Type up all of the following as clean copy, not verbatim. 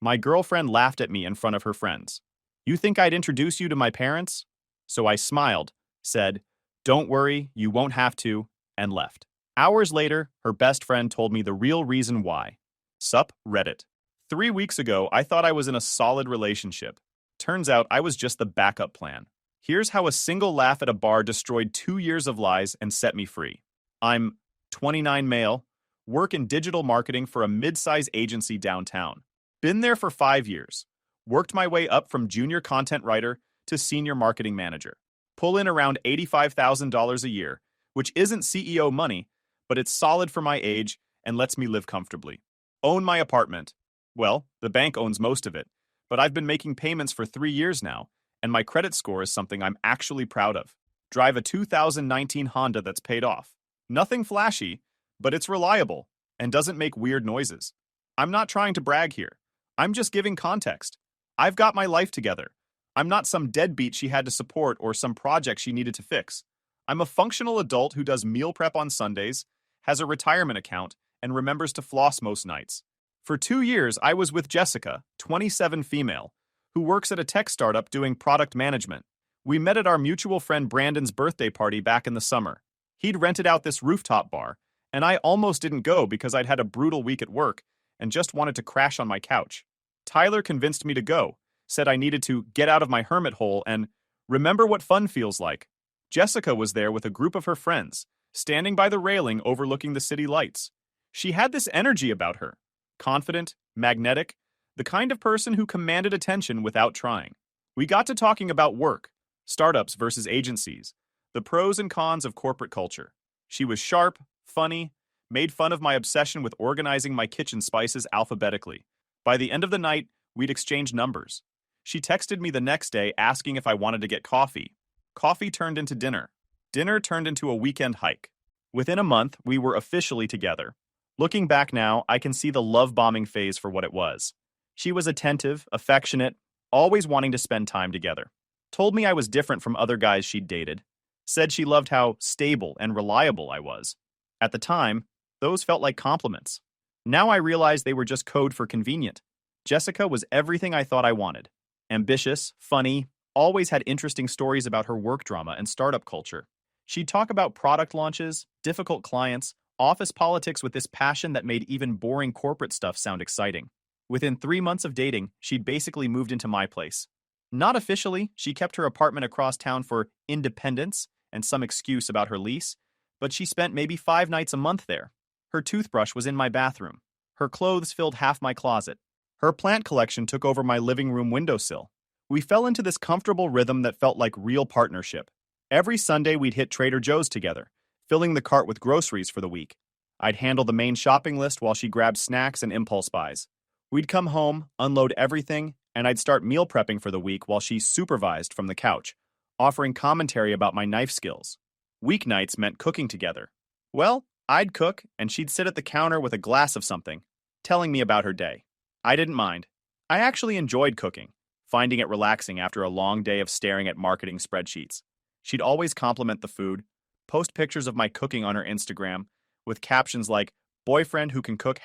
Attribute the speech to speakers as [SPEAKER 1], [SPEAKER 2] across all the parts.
[SPEAKER 1] My girlfriend laughed at me in front of her friends. You think I'd introduce you to my parents? So I smiled, said, Don't worry, you won't have to, and left. Hours later, her best friend told me the real reason why. Sup, Reddit. 3 weeks ago, I thought I was in a solid relationship. Turns out I was just the backup plan. Here's how a single laugh at a bar destroyed 2 years of lies and set me free. I'm 29 male, work in digital marketing for a mid-size agency downtown. Been there for 5 years. Worked my way up from junior content writer to senior marketing manager. Pull in around $85,000 a year, which isn't CEO money, but it's solid for my age and lets me live comfortably. Own my apartment. Well, the bank owns most of it, but I've been making payments for 3 years now, and my credit score is something I'm actually proud of. Drive a 2019 Honda that's paid off. Nothing flashy, but it's reliable and doesn't make weird noises. I'm not trying to brag here. I'm just giving context. I've got my life together. I'm not some deadbeat she had to support or some project she needed to fix. I'm a functional adult who does meal prep on Sundays, has a retirement account, and remembers to floss most nights. For 2 years, I was with Jessica, 27 female, who works at a tech startup doing product management. We met at our mutual friend Brandon's birthday party back in the summer. He'd rented out this rooftop bar, and I almost didn't go because I'd had a brutal week at work and just wanted to crash on my couch. Tyler convinced me to go, said I needed to get out of my hermit hole and remember what fun feels like. Jessica was there with a group of her friends, standing by the railing overlooking the city lights. She had this energy about her, confident, magnetic, the kind of person who commanded attention without trying. We got to talking about work, startups versus agencies, the pros and cons of corporate culture. She was sharp, funny, made fun of my obsession with organizing my kitchen spices alphabetically. By the end of the night, we'd exchanged numbers. She texted me the next day asking if I wanted to get coffee. Coffee turned into dinner. Dinner turned into a weekend hike. Within a month, we were officially together. Looking back now, I can see the love-bombing phase for what it was. She was attentive, affectionate, always wanting to spend time together. Told me I was different from other guys she'd dated. Said she loved how stable and reliable I was. At the time, those felt like compliments. Now I realize they were just code for convenient. Jessica was everything I thought I wanted. Ambitious, funny, always had interesting stories about her work drama and startup culture. She'd talk about product launches, difficult clients, office politics with this passion that made even boring corporate stuff sound exciting. Within 3 months of dating, she'd basically moved into my place. Not officially, she kept her apartment across town for independence and some excuse about her lease, but she spent maybe 5 nights a month there. Her toothbrush was in my bathroom. Her clothes filled half my closet. Her plant collection took over my living room windowsill. We fell into this comfortable rhythm that felt like real partnership. Every Sunday we'd hit Trader Joe's together, filling the cart with groceries for the week. I'd handle the main shopping list while she grabbed snacks and impulse buys. We'd come home, unload everything, and I'd start meal prepping for the week while she supervised from the couch, offering commentary about my knife skills. Weeknights meant cooking together. Well, I'd cook, and she'd sit at the counter with a glass of something, telling me about her day. I didn't mind. I actually enjoyed cooking, finding it relaxing after a long day of staring at marketing spreadsheets. She'd always compliment the food, post pictures of my cooking on her Instagram, with captions like, boyfriend who can cook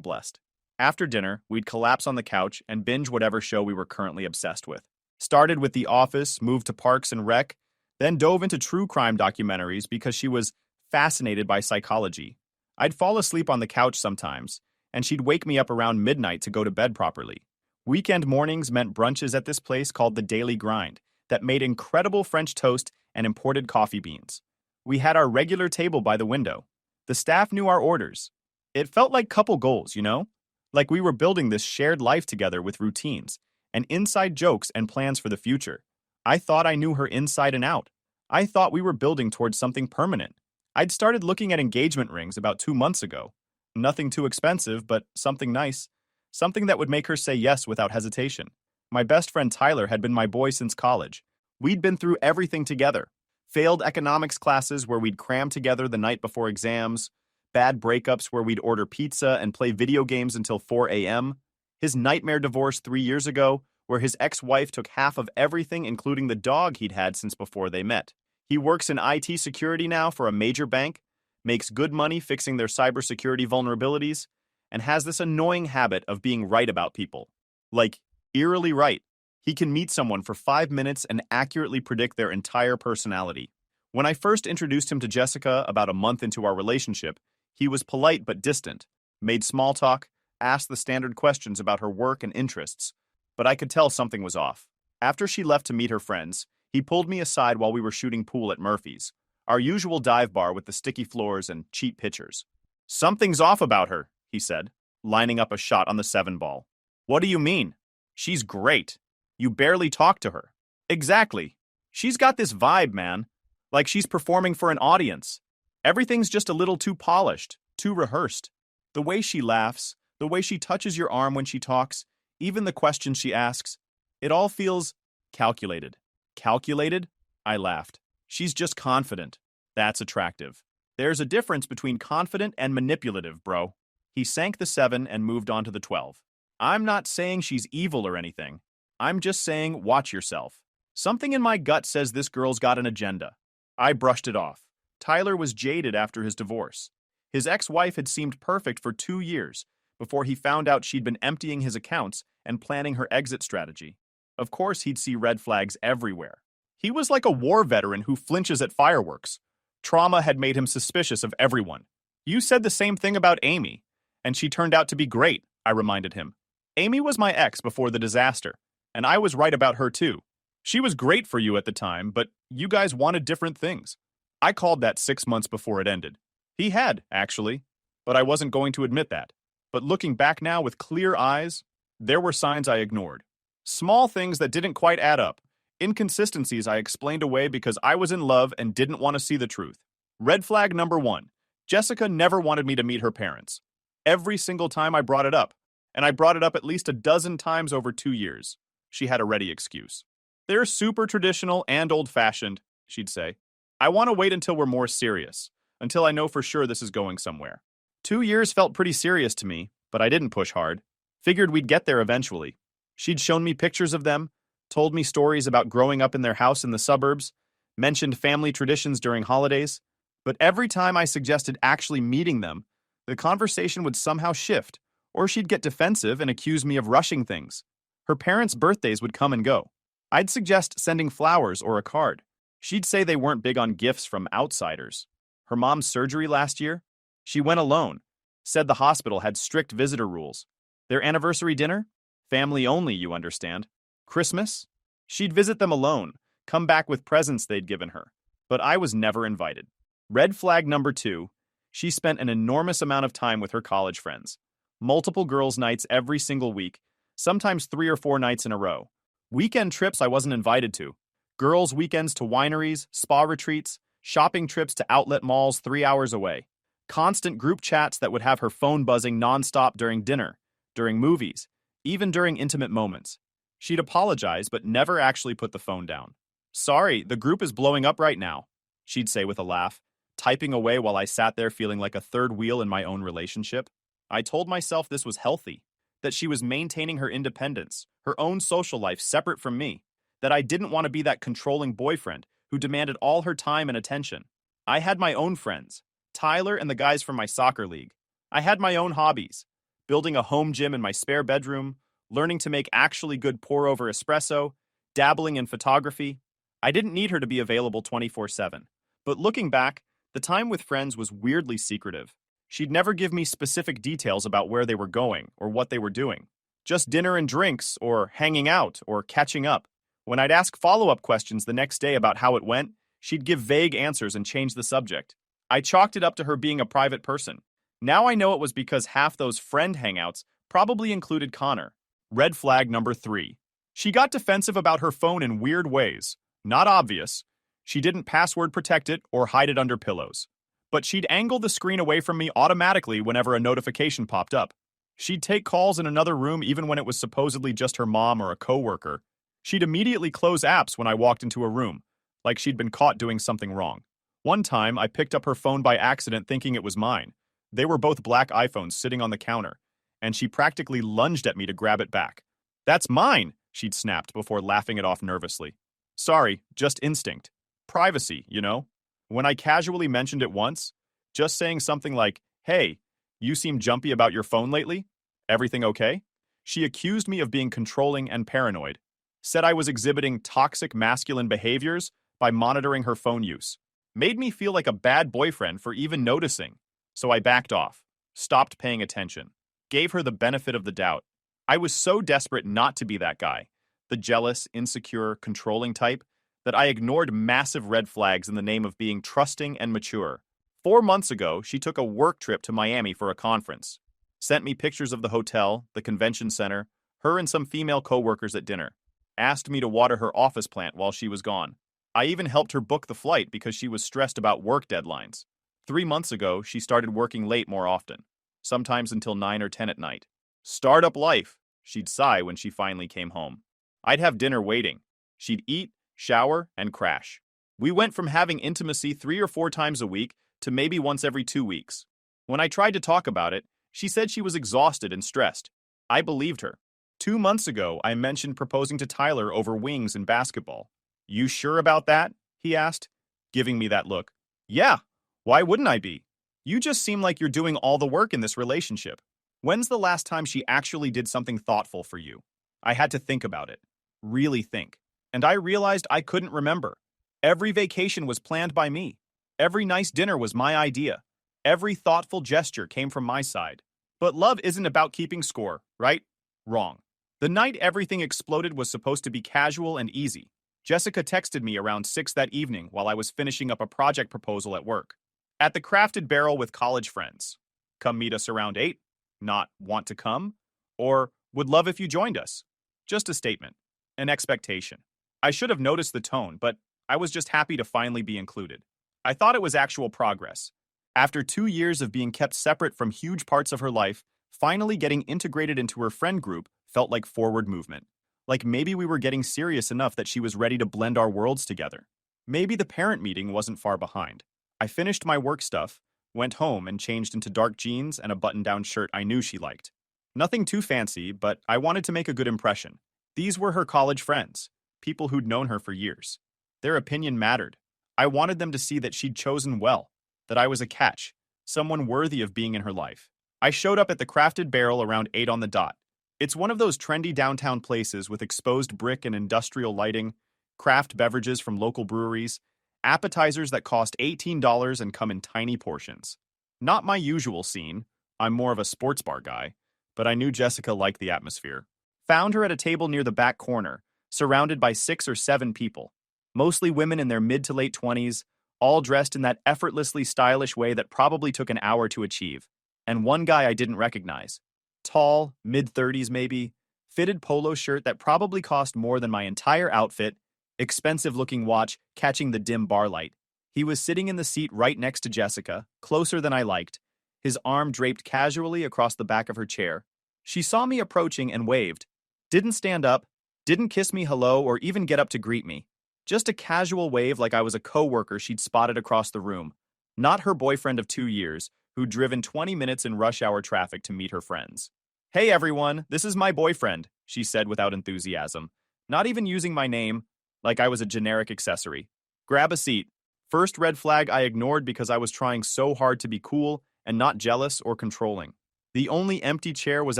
[SPEAKER 1] #blessed. After dinner, we'd collapse on the couch and binge whatever show we were currently obsessed with. Started with The Office, moved to Parks and Rec, then dove into true crime documentaries because she was fascinated by psychology. I'd fall asleep on the couch sometimes, and she'd wake me up around midnight to go to bed properly. Weekend mornings meant brunches at this place called The Daily Grind that made incredible French toast and imported coffee beans. We had our regular table by the window. The staff knew our orders. It felt like couple goals, you know? Like we were building this shared life together with routines and inside jokes and plans for the future. I thought I knew her inside and out. I thought we were building towards something permanent. I'd started looking at engagement rings about 2 months ago. Nothing too expensive, but something nice. Something that would make her say yes without hesitation. My best friend Tyler had been my boy since college. We'd been through everything together. Failed economics classes where we'd cram together the night before exams, bad breakups where we'd order pizza and play video games until 4 a.m., his nightmare divorce 3 years ago where his ex-wife took half of everything including the dog he'd had since before they met. He works in IT security now for a major bank, makes good money fixing their cybersecurity vulnerabilities, and has this annoying habit of being right about people. Like, eerily right. He can meet someone for 5 minutes and accurately predict their entire personality. When I first introduced him to Jessica about a month into our relationship, he was polite but distant, made small talk, asked the standard questions about her work and interests. But I could tell something was off. After she left to meet her friends, he pulled me aside while we were shooting pool at Murphy's, our usual dive bar with the sticky floors and cheap pitchers. Something's off about her, he said, lining up a shot on the 7 ball. What do you mean? She's great. You barely talk to her. Exactly. She's got this vibe, man. Like she's performing for an audience. Everything's just a little too polished, too rehearsed. The way she laughs, the way she touches your arm when she talks, even the questions she asks, it all feels calculated. Calculated? I laughed. She's just confident. That's attractive. There's a difference between confident and manipulative, bro. He sank the 7 and moved on to the 12. I'm not saying she's evil or anything. I'm just saying watch yourself. Something in my gut says this girl's got an agenda. I brushed it off. Tyler was jaded after his divorce. His ex-wife had seemed perfect for 2 years before he found out she'd been emptying his accounts and planning her exit strategy. Of course, he'd see red flags everywhere. He was like a war veteran who flinches at fireworks. Trauma had made him suspicious of everyone. You said the same thing about Amy, and she turned out to be great, I reminded him. Amy was my ex before the disaster, and I was right about her too. She was great for you at the time, but you guys wanted different things. I called that 6 months before it ended. He had, actually, but I wasn't going to admit that. But looking back now with clear eyes, there were signs I ignored. Small things that didn't quite add up. Inconsistencies I explained away because I was in love and didn't want to see the truth. Red flag number 1. Jessica never wanted me to meet her parents. Every single time I brought it up, and I brought it up at least a dozen times over 2 years. She had a ready excuse. They're super traditional and old-fashioned, she'd say. I want to wait until we're more serious, until I know for sure this is going somewhere. 2 years felt pretty serious to me, but I didn't push hard. Figured we'd get there eventually. She'd shown me pictures of them, told me stories about growing up in their house in the suburbs, mentioned family traditions during holidays, but every time I suggested actually meeting them, the conversation would somehow shift, or she'd get defensive and accuse me of rushing things. Her parents' birthdays would come and go. I'd suggest sending flowers or a card. She'd say they weren't big on gifts from outsiders. Her mom's surgery last year? She went alone, said the hospital had strict visitor rules. Their anniversary dinner? Family only, you understand. Christmas? She'd visit them alone, come back with presents they'd given her. But I was never invited. Red flag number 2, she spent an enormous amount of time with her college friends. Multiple girls' nights every single week, sometimes 3 or 4 nights in a row. Weekend trips I wasn't invited to. Girls' weekends to wineries, spa retreats, shopping trips to outlet malls 3 hours away. Constant group chats that would have her phone buzzing nonstop during dinner, during movies, even during intimate moments. She'd apologize, but never actually put the phone down. Sorry, the group is blowing up right now, she'd say with a laugh, typing away while I sat there feeling like a third wheel in my own relationship. I told myself this was healthy, that she was maintaining her independence, her own social life separate from me, that I didn't want to be that controlling boyfriend who demanded all her time and attention. I had my own friends, Tyler and the guys from my soccer league. I had my own hobbies, building a home gym in my spare bedroom, learning to make actually good pour-over espresso, dabbling in photography. I didn't need her to be available 24/7. But looking back, the time with friends was weirdly secretive. She'd never give me specific details about where they were going or what they were doing. Just dinner and drinks, or hanging out, or catching up. When I'd ask follow-up questions the next day about how it went, she'd give vague answers and change the subject. I chalked it up to her being a private person. Now I know it was because half those friend hangouts probably included Connor. Red flag number 3. She got defensive about her phone in weird ways. Not obvious. She didn't password protect it or hide it under pillows. But she'd angle the screen away from me automatically whenever a notification popped up. She'd take calls in another room even when it was supposedly just her mom or a coworker. She'd immediately close apps when I walked into a room, like she'd been caught doing something wrong. One time, I picked up her phone by accident thinking it was mine. They were both black iPhones sitting on the counter, and she practically lunged at me to grab it back. "That's mine," she'd snapped before laughing it off nervously. "Sorry, just instinct. Privacy, you know?" When I casually mentioned it once, just saying something like, "Hey, you seem jumpy about your phone lately? Everything okay?" She accused me of being controlling and paranoid, said I was exhibiting toxic masculine behaviors by monitoring her phone use, made me feel like a bad boyfriend for even noticing. So I backed off, stopped paying attention, gave her the benefit of the doubt. I was so desperate not to be that guy, the jealous, insecure, controlling type, that I ignored massive red flags in the name of being trusting and mature. 4 months ago, she took a work trip to Miami for a conference, sent me pictures of the hotel, the convention center, her and some female coworkers at dinner, asked me to water her office plant while she was gone. I even helped her book the flight because she was stressed about work deadlines. 3 months ago, she started working late more often, sometimes until 9 or 10 at night. Startup life, she'd sigh when she finally came home. I'd have dinner waiting. She'd eat, shower, and crash. We went from having intimacy 3 or 4 times a week to maybe once every 2 weeks. When I tried to talk about it, she said she was exhausted and stressed. I believed her. 2 months ago, I mentioned proposing to Tyler over wings in basketball. You sure about that? He asked, giving me that look. Yeah, why wouldn't I be? You just seem like you're doing all the work in this relationship. When's the last time she actually did something thoughtful for you? I had to think about it. Really think. And I realized I couldn't remember. Every vacation was planned by me. Every nice dinner was my idea. Every thoughtful gesture came from my side. But love isn't about keeping score, right? Wrong. The night everything exploded was supposed to be casual and easy. Jessica texted me around 6 that evening while I was finishing up a project proposal at work. At the Crafted Barrel with college friends. Come meet us around 8? Not want to come? Or would love if you joined us? Just a statement. An expectation. I should have noticed the tone, but I was just happy to finally be included. I thought it was actual progress. After 2 years of being kept separate from huge parts of her life, finally getting integrated into her friend group felt like forward movement. Like maybe we were getting serious enough that she was ready to blend our worlds together. Maybe the parent meeting wasn't far behind. I finished my work stuff, went home and changed into dark jeans and a button-down shirt I knew she liked. Nothing too fancy, but I wanted to make a good impression. These were her college friends, people who'd known her for years. Their opinion mattered. I wanted them to see that she'd chosen well, that I was a catch, someone worthy of being in her life. I showed up at the Crafted Barrel around 8 on the dot. It's one of those trendy downtown places with exposed brick and industrial lighting, craft beverages from local breweries, appetizers that cost $18 and come in tiny portions. Not my usual scene. I'm more of a sports bar guy, but I knew Jessica liked the atmosphere. Found her at a table near the back corner, surrounded by 6 or 7 people, mostly women in their mid to late 20s, all dressed in that effortlessly stylish way that probably took an hour to achieve. And one guy I didn't recognize. Tall, mid-30s maybe, fitted polo shirt that probably cost more than my entire outfit, expensive-looking watch catching the dim bar light. He was sitting in the seat right next to Jessica, closer than I liked, his arm draped casually across the back of her chair. She saw me approaching and waved. Didn't stand up, didn't kiss me hello or even get up to greet me. Just a casual wave like I was a coworker she'd spotted across the room, not her boyfriend of 2 years, who'd driven 20 minutes in rush hour traffic to meet her friends. Hey everyone, this is my boyfriend, she said without enthusiasm, not even using my name, like I was a generic accessory. Grab a seat. First red flag I ignored because I was trying so hard to be cool and not jealous or controlling. The only empty chair was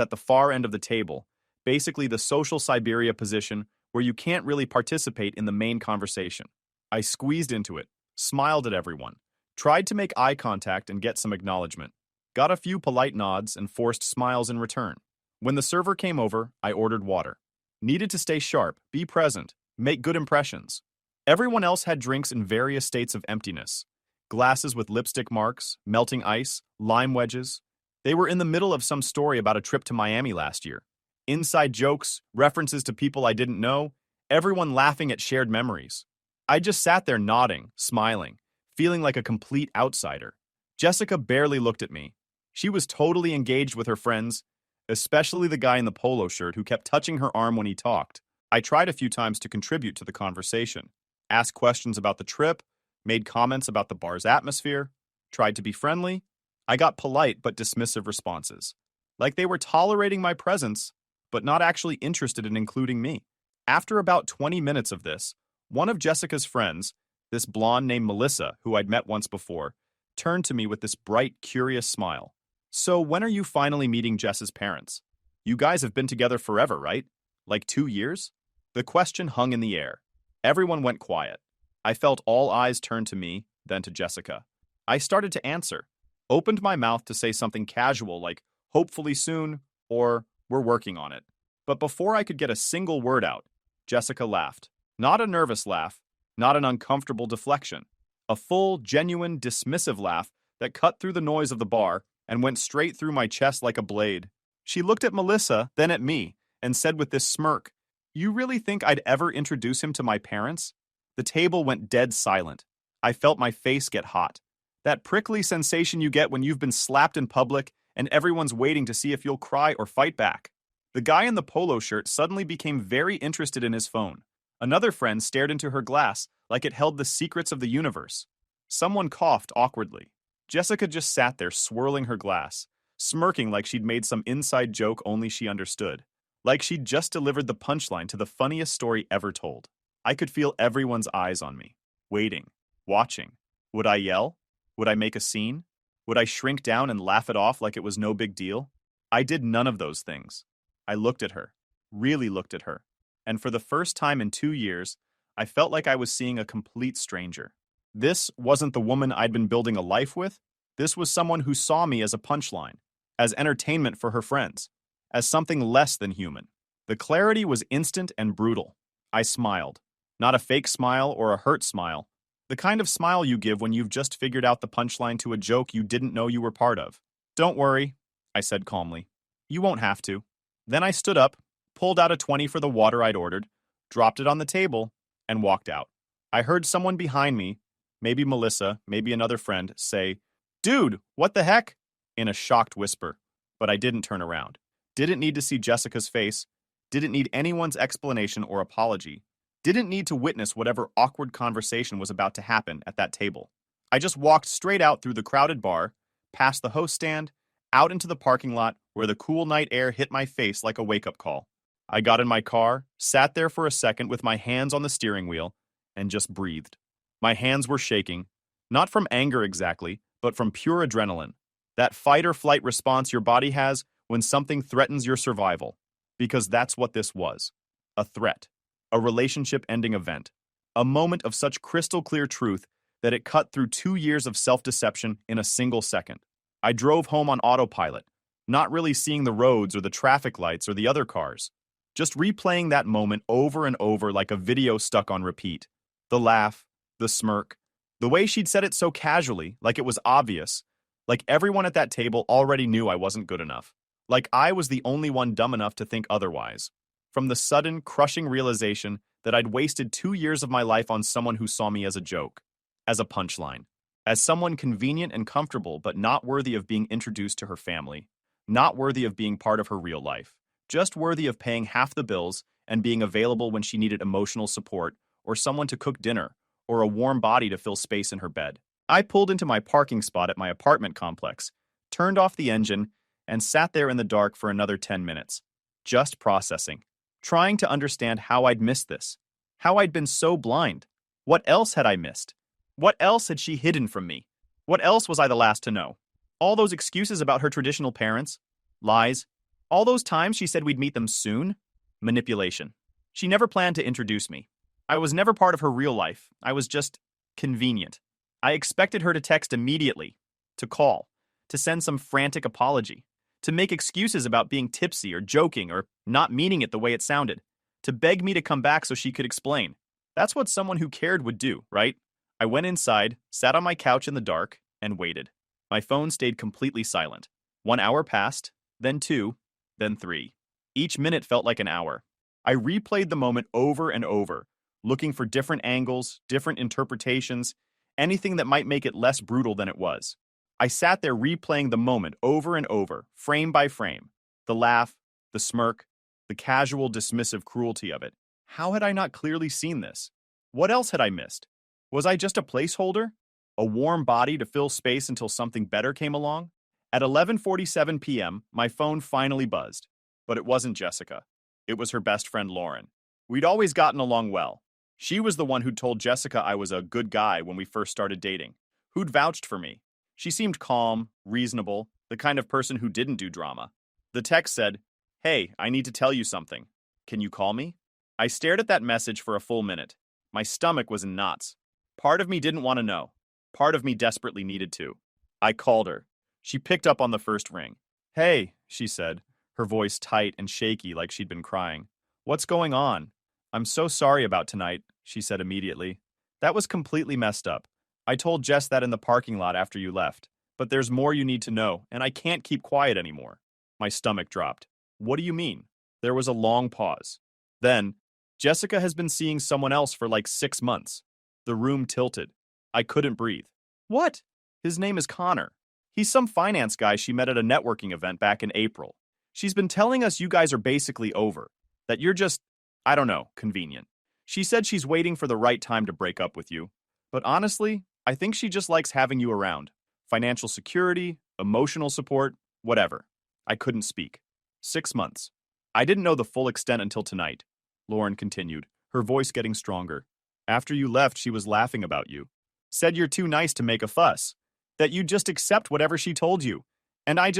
[SPEAKER 1] at the far end of the table, basically the social Siberia position where you can't really participate in the main conversation. I squeezed into it, smiled at everyone, tried to make eye contact and get some acknowledgement. Got a few polite nods and forced smiles in return. When the server came over, I ordered water. Needed to stay sharp, be present, make good impressions. Everyone else had drinks in various states of emptiness. Glasses with lipstick marks, melting ice, lime wedges. They were in the middle of some story about a trip to Miami last year. Inside jokes, references to people I didn't know, everyone laughing at shared memories. I just sat there nodding, smiling, feeling like a complete outsider. Jessica barely looked at me. She was totally engaged with her friends, especially the guy in the polo shirt who kept touching her arm when he talked. I tried a few times to contribute to the conversation, asked questions about the trip, made comments about the bar's atmosphere, tried to be friendly. I got polite but dismissive responses, like they were tolerating my presence, but not actually interested in including me. After about 20 minutes of this, one of Jessica's friends, this blonde named Melissa, who I'd met once before, turned to me with this bright, curious smile. So when are you finally meeting Jess's parents? You guys have been together forever, right? Like 2 years? The question hung in the air. Everyone went quiet. I felt all eyes turn to me, then to Jessica. I started to answer, opened my mouth to say something casual like, hopefully soon, or we're working on it. But before I could get a single word out, Jessica laughed. Not a nervous laugh, not an uncomfortable deflection. A full, genuine, dismissive laugh that cut through the noise of the bar and went straight through my chest like a blade. She looked at Melissa, then at me, and said with this smirk, "You really think I'd ever introduce him to my parents?" The table went dead silent. I felt my face get hot. That prickly sensation you get when you've been slapped in public and everyone's waiting to see if you'll cry or fight back. The guy in the polo shirt suddenly became very interested in his phone. Another friend stared into her glass like it held the secrets of the universe. Someone coughed awkwardly. Jessica just sat there swirling her glass, smirking like she'd made some inside joke only she understood. Like she'd just delivered the punchline to the funniest story ever told. I could feel everyone's eyes on me, waiting, watching. Would I yell? Would I make a scene? Would I shrink down and laugh it off like it was no big deal? I did none of those things. I looked at her, really looked at her, and for the first time in 2 years, I felt like I was seeing a complete stranger. This wasn't the woman I'd been building a life with. This was someone who saw me as a punchline, as entertainment for her friends, as something less than human. The clarity was instant and brutal. I smiled. Not a fake smile or a hurt smile. The kind of smile you give when you've just figured out the punchline to a joke you didn't know you were part of. "Don't worry," I said calmly. "You won't have to." Then I stood up, pulled out a 20 for the water I'd ordered, dropped it on the table, and walked out. I heard someone behind me, maybe Melissa, maybe another friend, say, "Dude, what the heck?" in a shocked whisper, but I didn't turn around. Didn't need to see Jessica's face, didn't need anyone's explanation or apology, didn't need to witness whatever awkward conversation was about to happen at that table. I just walked straight out through the crowded bar, past the host stand, out into the parking lot where the cool night air hit my face like a wake-up call. I got in my car, sat there for a second with my hands on the steering wheel, and just breathed. My hands were shaking, not from anger exactly, but from pure adrenaline. That fight or flight response your body has when something threatens your survival. Because that's what this was. A threat. A relationship-ending event. A moment of such crystal clear truth that it cut through 2 years of self-deception in a single second. I drove home on autopilot, not really seeing the roads or the traffic lights or the other cars. Just replaying that moment over and over like a video stuck on repeat. The laugh, the smirk, the way she'd said it so casually, like it was obvious, like everyone at that table already knew I wasn't good enough. Like I was the only one dumb enough to think otherwise. From the sudden, crushing realization that I'd wasted 2 years of my life on someone who saw me as a joke, as a punchline, as someone convenient and comfortable but not worthy of being introduced to her family, not worthy of being part of her real life, just worthy of paying half the bills and being available when she needed emotional support or someone to cook dinner or a warm body to fill space in her bed. I pulled into my parking spot at my apartment complex, turned off the engine, and sat there in the dark for another 10 minutes, just processing, trying to understand how I'd missed this, how I'd been so blind. What else had I missed? What else had she hidden from me? What else was I the last to know? All those excuses about her traditional parents? Lies? All those times she said we'd meet them soon? Manipulation. She never planned to introduce me. I was never part of her real life. I was just convenient. I expected her to text immediately, to call, to send some frantic apology, to make excuses about being tipsy or joking or not meaning it the way it sounded, to beg me to come back so she could explain. That's what someone who cared would do, right? I went inside, sat on my couch in the dark, and waited. My phone stayed completely silent. 1 hour passed, then 2, then 3. Each minute felt like an hour. I replayed the moment over and over, looking for different angles, different interpretations, anything that might make it less brutal than it was. I sat there replaying the moment over and over, frame by frame. The laugh, the smirk, the casual, dismissive cruelty of it. How had I not clearly seen this? What else had I missed? Was I just a placeholder? A warm body to fill space until something better came along? At 11:47 p.m., my phone finally buzzed. But it wasn't Jessica. It was her best friend, Lauren. We'd always gotten along well. She was the one who'd told Jessica I was a good guy when we first started dating, who'd vouched for me. She seemed calm, reasonable, the kind of person who didn't do drama. The text said, Hey, I need to tell you something. Can you call me? I stared at that message for a full minute. My stomach was in knots. Part of me didn't want to know. Part of me desperately needed to. I called her. She picked up on the first ring. Hey, she said, her voice tight and shaky like she'd been crying. What's going on? I'm so sorry about tonight, she said immediately. That was completely messed up. I told Jess that in the parking lot after you left. But there's more you need to know, and I can't keep quiet anymore. My stomach dropped. What do you mean? There was a long pause. Then, Jessica has been seeing someone else for like 6 months. The room tilted. I couldn't breathe. What? His name is Connor. He's some finance guy she met at a networking event back in April. She's been telling us you guys are basically over. That you're just, I don't know, convenient. She said she's waiting for the right time to break up with you. But honestly, I think she just likes having you around. Financial security, emotional support, whatever. I couldn't speak. 6 months. I didn't know the full extent until tonight. Lauren continued, her voice getting stronger. After you left, she was laughing about you. Said you're too nice to make a fuss. That you'd just accept whatever she told you. And I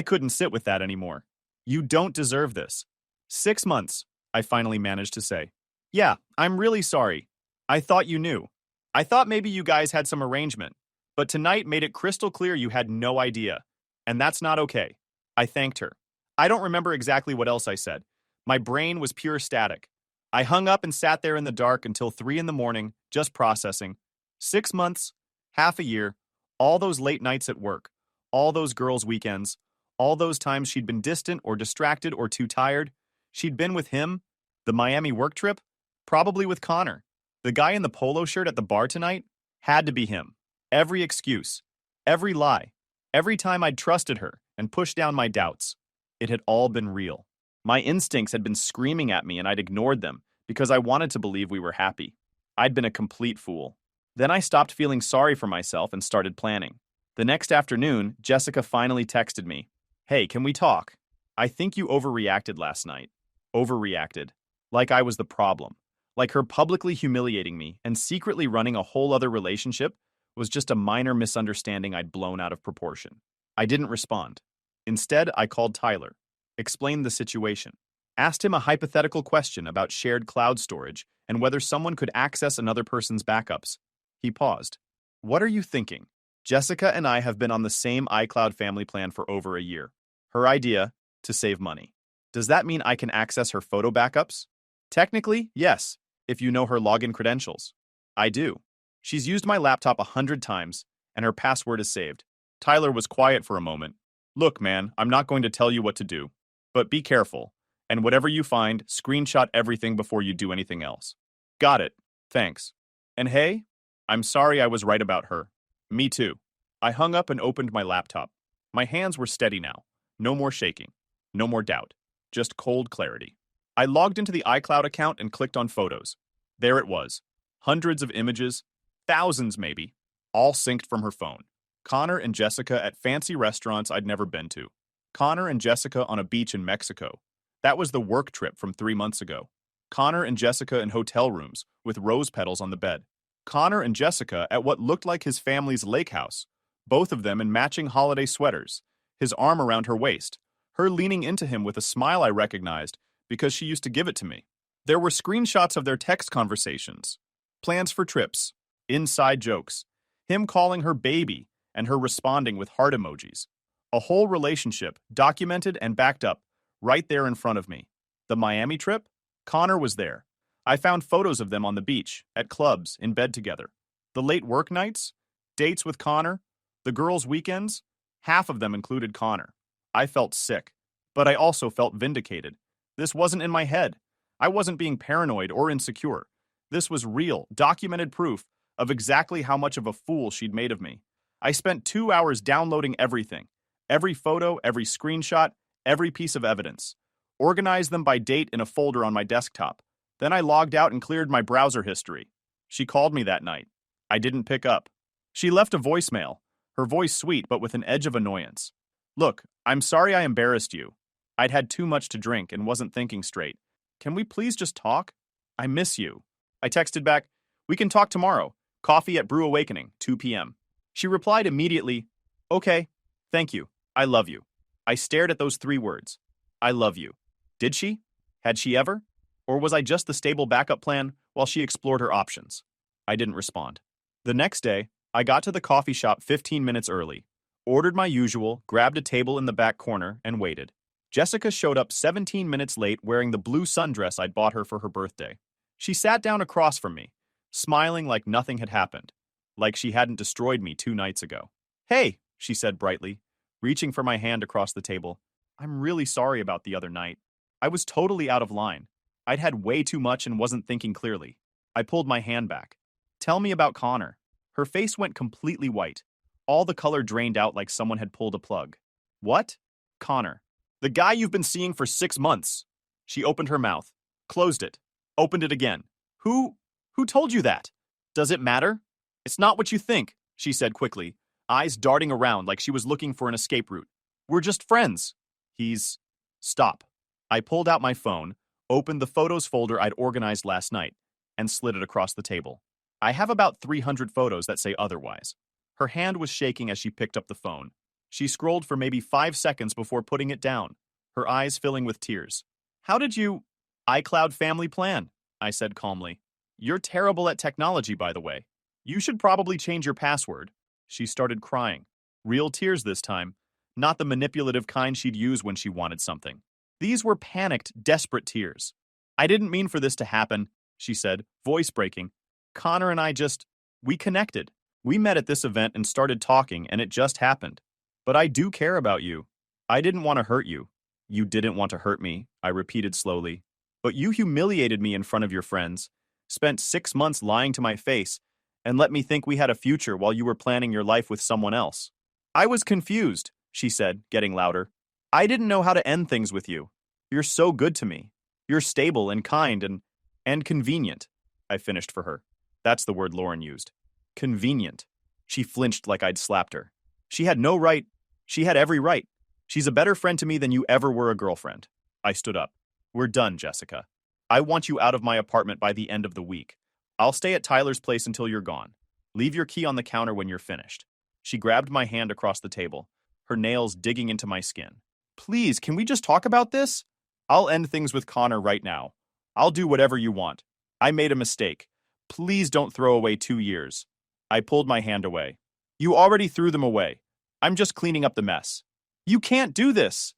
[SPEAKER 1] couldn't sit with that anymore. You don't deserve this. 6 months, I finally managed to say. Yeah, I'm really sorry. I thought you knew. I thought maybe you guys had some arrangement. But tonight made it crystal clear you had no idea. And that's not okay. I thanked her. I don't remember exactly what else I said. My brain was pure static. I hung up and sat there in the dark until 3 in the morning, just processing. 6 months, half a year, all those late nights at work, all those girls' weekends, all those times she'd been distant or distracted or too tired. She'd been with him, the Miami work trip, probably with Connor. The guy in the polo shirt at the bar tonight had to be him. Every excuse, every lie, every time I'd trusted her and pushed down my doubts. It had all been real. My instincts had been screaming at me and I'd ignored them because I wanted to believe we were happy. I'd been a complete fool. Then I stopped feeling sorry for myself and started planning. The next afternoon, Jessica finally texted me. Hey, can we talk? I think you overreacted last night. Overreacted. Like I was the problem. Like her publicly humiliating me and secretly running a whole other relationship was just a minor misunderstanding I'd blown out of proportion. I didn't respond. Instead, I called Tyler, explained the situation, asked him a hypothetical question about shared cloud storage and whether someone could access another person's backups. He paused. What are you thinking? Jessica and I have been on the same iCloud family plan for over a year. Her idea, to save money. Does that mean I can access her photo backups? Technically, yes, if you know her login credentials. I do. She's used my laptop 100 times, and her password is saved. Tyler was quiet for a moment. Look, man, I'm not going to tell you what to do. But be careful, and whatever you find, screenshot everything before you do anything else. Got it. Thanks. And hey, I'm sorry I was right about her. Me too. I hung up and opened my laptop. My hands were steady now. No more shaking. No more doubt. Just cold clarity. I logged into the iCloud account and clicked on Photos. There it was. Hundreds of images, thousands maybe, all synced from her phone. Connor and Jessica at fancy restaurants I'd never been to. Connor and Jessica on a beach in Mexico. That was the work trip from 3 months ago. Connor and Jessica in hotel rooms with rose petals on the bed. Connor and Jessica at what looked like his family's lake house, both of them in matching holiday sweaters, his arm around her waist, her leaning into him with a smile I recognized because she used to give it to me. There were screenshots of their text conversations, plans for trips, inside jokes, him calling her baby and her responding with heart emojis. A whole relationship, documented and backed up, right there in front of me. The Miami trip? Connor was there. I found photos of them on the beach, at clubs, in bed together. The late work nights? Dates with Connor? The girls' weekends? Half of them included Connor. I felt sick, but I also felt vindicated. This wasn't in my head. I wasn't being paranoid or insecure. This was real, documented proof of exactly how much of a fool she'd made of me. I spent 2 hours downloading everything. Every photo, every screenshot, every piece of evidence. Organized them by date in a folder on my desktop. Then I logged out and cleared my browser history. She called me that night. I didn't pick up. She left a voicemail, her voice sweet but with an edge of annoyance. Look, I'm sorry I embarrassed you. I'd had too much to drink and wasn't thinking straight. Can we please just talk? I miss you. I texted back, we can talk tomorrow. Coffee at Brew Awakening, 2 p.m. She replied immediately, okay, thank you, I love you. I stared at those 3 words. I love you. Did she? Had she ever? Or was I just the stable backup plan while she explored her options? I didn't respond. The next day, I got to the coffee shop 15 minutes early, ordered my usual, grabbed a table in the back corner, and waited. Jessica showed up 17 minutes late wearing the blue sundress I'd bought her for her birthday. She sat down across from me, smiling like nothing had happened, like she hadn't destroyed me 2 nights ago. Hey, she said brightly, reaching for my hand across the table. I'm really sorry about the other night. I was totally out of line. I'd had way too much and wasn't thinking clearly. I pulled my hand back. Tell me about Connor. Her face went completely white. All the color drained out like someone had pulled a plug. What? Connor. The guy you've been seeing for 6 months. She opened her mouth, closed it, opened it again. Who told you that? Does it matter? It's not what you think, she said quickly, eyes darting around like she was looking for an escape route. We're just friends. Stop. I pulled out my phone, opened the photos folder I'd organized last night, and slid it across the table. I have about 300 photos that say otherwise. Her hand was shaking as she picked up the phone. She scrolled for maybe 5 seconds before putting it down, her eyes filling with tears. How did you... iCloud family plan, I said calmly. You're terrible at technology, by the way. You should probably change your password. She started crying. Real tears this time, not the manipulative kind she'd use when she wanted something. These were panicked, desperate tears. I didn't mean for this to happen, she said, voice breaking. Connor and I we connected. We met at this event and started talking, and it just happened. But I do care about you. I didn't want to hurt you. You didn't want to hurt me, I repeated slowly. But you humiliated me in front of your friends, spent 6 months lying to my face, and let me think we had a future while you were planning your life with someone else. I was confused, she said, getting louder. I didn't know how to end things with you. You're so good to me. You're stable and kind and convenient. I finished for her. That's the word Lauren used. Convenient. She flinched like I'd slapped her. She had no right. She had every right. She's a better friend to me than you ever were a girlfriend. I stood up. We're done, Jessica. I want you out of my apartment by the end of the week. I'll stay at Tyler's place until you're gone. Leave your key on the counter when you're finished. She grabbed my hand across the table, her nails digging into my skin. Please, can we just talk about this? I'll end things with Connor right now. I'll do whatever you want. I made a mistake. Please don't throw away 2 years. I pulled my hand away. You already threw them away. I'm just cleaning up the mess. You can't do this.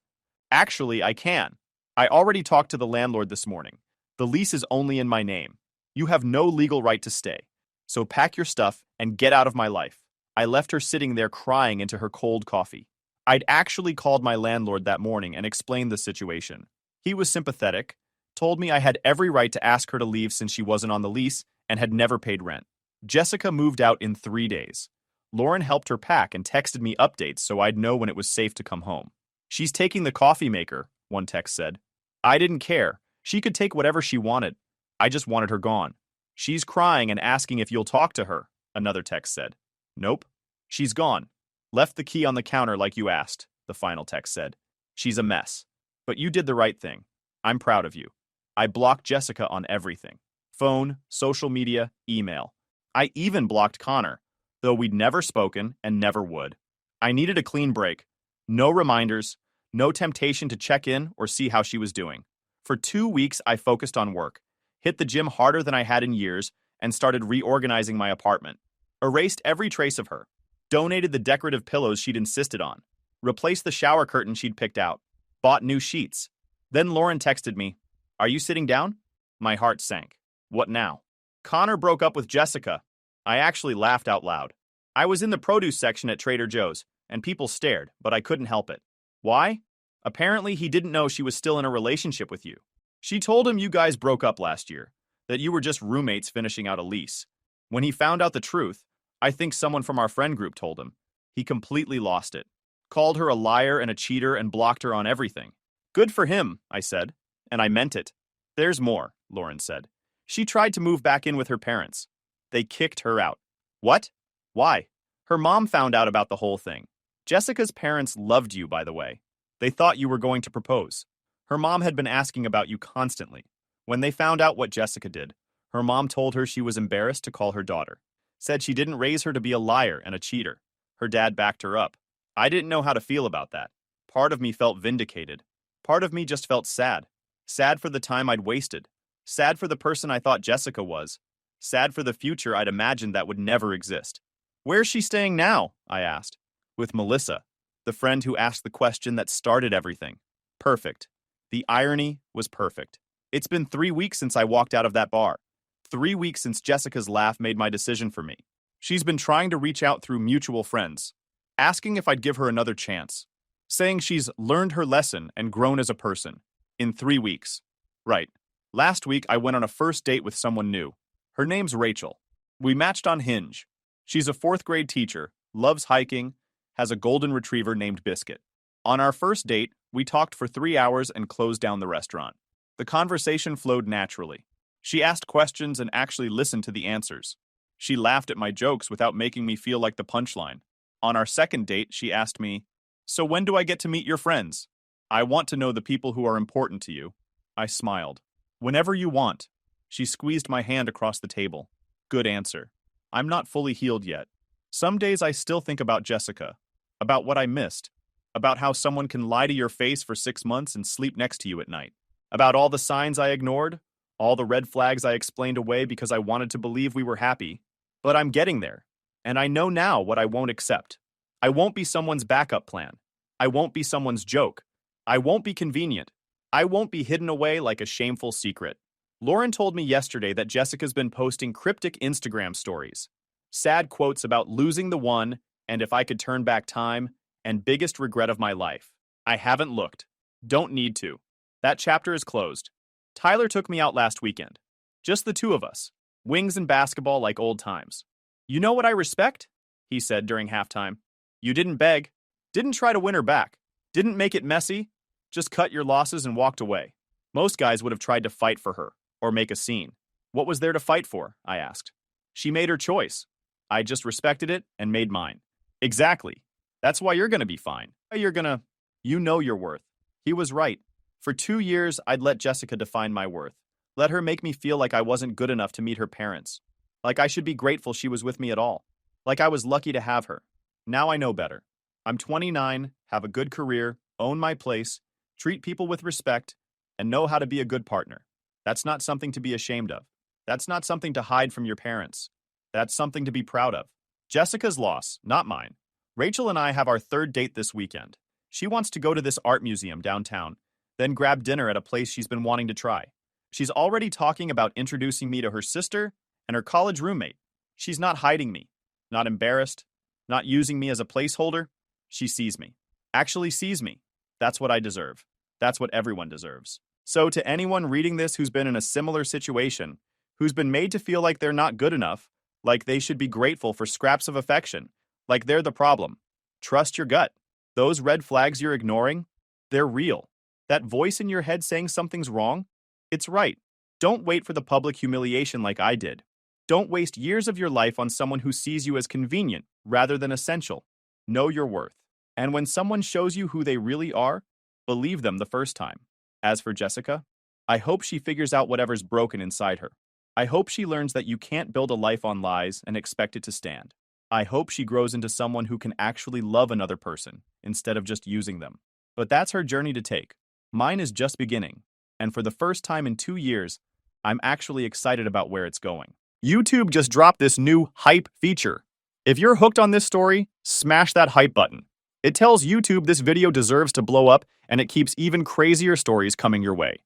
[SPEAKER 1] Actually, I can. I already talked to the landlord this morning. The lease is only in my name. You have no legal right to stay. So pack your stuff and get out of my life. I left her sitting there crying into her cold coffee. I'd actually called my landlord that morning and explained the situation. He was sympathetic, told me I had every right to ask her to leave since she wasn't on the lease and had never paid rent. Jessica moved out in 3 days. Lauren helped her pack and texted me updates so I'd know when it was safe to come home. She's taking the coffee maker, one text said. I didn't care. She could take whatever she wanted. I just wanted her gone. She's crying and asking if you'll talk to her, another text said. Nope. She's gone. Left the key on the counter like you asked, the final text said. She's a mess. But you did the right thing. I'm proud of you. I blocked Jessica on everything. Phone, social media, email. I even blocked Connor, though we'd never spoken and never would. I needed a clean break. No reminders, no temptation to check in or see how she was doing. For 2 weeks, I focused on work, hit the gym harder than I had in years, and started reorganizing my apartment. Erased every trace of her. Donated the decorative pillows she'd insisted on. Replaced the shower curtain she'd picked out. Bought new sheets. Then Lauren texted me, Are you sitting down? My heart sank. What now? Connor broke up with Jessica. I actually laughed out loud. I was in the produce section at Trader Joe's, and people stared, but I couldn't help it. Why? Apparently, he didn't know she was still in a relationship with you. She told him you guys broke up last year, that you were just roommates finishing out a lease. When he found out the truth, I think someone from our friend group told him. He completely lost it. Called her a liar and a cheater and blocked her on everything. Good for him, I said, and I meant it. There's more, Lauren said. She tried to move back in with her parents. They kicked her out. What? Why? Her mom found out about the whole thing. Jessica's parents loved you, by the way. They thought you were going to propose. Her mom had been asking about you constantly. When they found out what Jessica did, her mom told her she was embarrassed to call her daughter. Said she didn't raise her to be a liar and a cheater. Her dad backed her up. I didn't know how to feel about that. Part of me felt vindicated. Part of me just felt sad. Sad for the time I'd wasted. Sad for the person I thought Jessica was. Sad for the future I'd imagined that would never exist. Where's she staying now? I asked. With Melissa, the friend who asked the question that started everything. Perfect. The irony was perfect. It's been 3 weeks since I walked out of that bar. 3 weeks since Jessica's laugh made my decision for me. She's been trying to reach out through mutual friends, asking if I'd give her another chance, saying she's learned her lesson and grown as a person. In 3 weeks. Right. Last week, I went on a first date with someone new. Her name's Rachel. We matched on Hinge. She's a 4th grade teacher, loves hiking, has a golden retriever named Biscuit. On our first date, we talked for 3 hours and closed down the restaurant. The conversation flowed naturally. She asked questions and actually listened to the answers. She laughed at my jokes without making me feel like the punchline. On our second date, she asked me, "So when do I get to meet your friends?" "I want to know the people who are important to you." I smiled. "Whenever you want." She squeezed my hand across the table. Good answer. I'm not fully healed yet. Some days I still think about Jessica, about what I missed, about how someone can lie to your face for 6 months and sleep next to you at night, about all the signs I ignored, all the red flags I explained away because I wanted to believe we were happy. But I'm getting there, and I know now what I won't accept. I won't be someone's backup plan. I won't be someone's joke. I won't be convenient. I won't be hidden away like a shameful secret. Lauren told me yesterday that Jessica's been posting cryptic Instagram stories. Sad quotes about losing the one, and if I could turn back time, and biggest regret of my life. I haven't looked. Don't need to. That chapter is closed. Tyler took me out last weekend. Just the two of us. Wings and basketball like old times. "You know what I respect?" he said during halftime. "You didn't beg. Didn't try to win her back. Didn't make it messy. Just cut your losses and walked away." Most guys would have tried to fight for her, or make a scene. What was there to fight for? I asked. She made her choice. I just respected it and made mine. Exactly. That's why you're gonna be fine. You know your worth. He was right. For 2 years, I'd let Jessica define my worth. Let her make me feel like I wasn't good enough to meet her parents. Like I should be grateful she was with me at all. Like I was lucky to have her. Now I know better. I'm 29, have a good career, own my place, treat people with respect, and know how to be a good partner. That's not something to be ashamed of. That's not something to hide from your parents. That's something to be proud of. Jessica's loss, not mine. Rachel and I have our third date this weekend. She wants to go to this art museum downtown, then grab dinner at a place she's been wanting to try. She's already talking about introducing me to her sister and her college roommate. She's not hiding me, not embarrassed, not using me as a placeholder. She sees me. Actually sees me. That's what I deserve. That's what everyone deserves. So to anyone reading this who's been in a similar situation, who's been made to feel like they're not good enough, like they should be grateful for scraps of affection, like they're the problem, trust your gut. Those red flags you're ignoring, they're real. That voice in your head saying something's wrong, it's right. Don't wait for the public humiliation like I did. Don't waste years of your life on someone who sees you as convenient rather than essential. Know your worth. And when someone shows you who they really are, believe them the first time. As for Jessica, I hope she figures out whatever's broken inside her. I hope she learns that you can't build a life on lies and expect it to stand. I hope she grows into someone who can actually love another person instead of just using them. But that's her journey to take. Mine is just beginning. And for the first time in 2 years, I'm actually excited about where it's going. YouTube just dropped this new hype feature. If you're hooked on this story, smash that hype button. It tells YouTube this video deserves to blow up, and it keeps even crazier stories coming your way.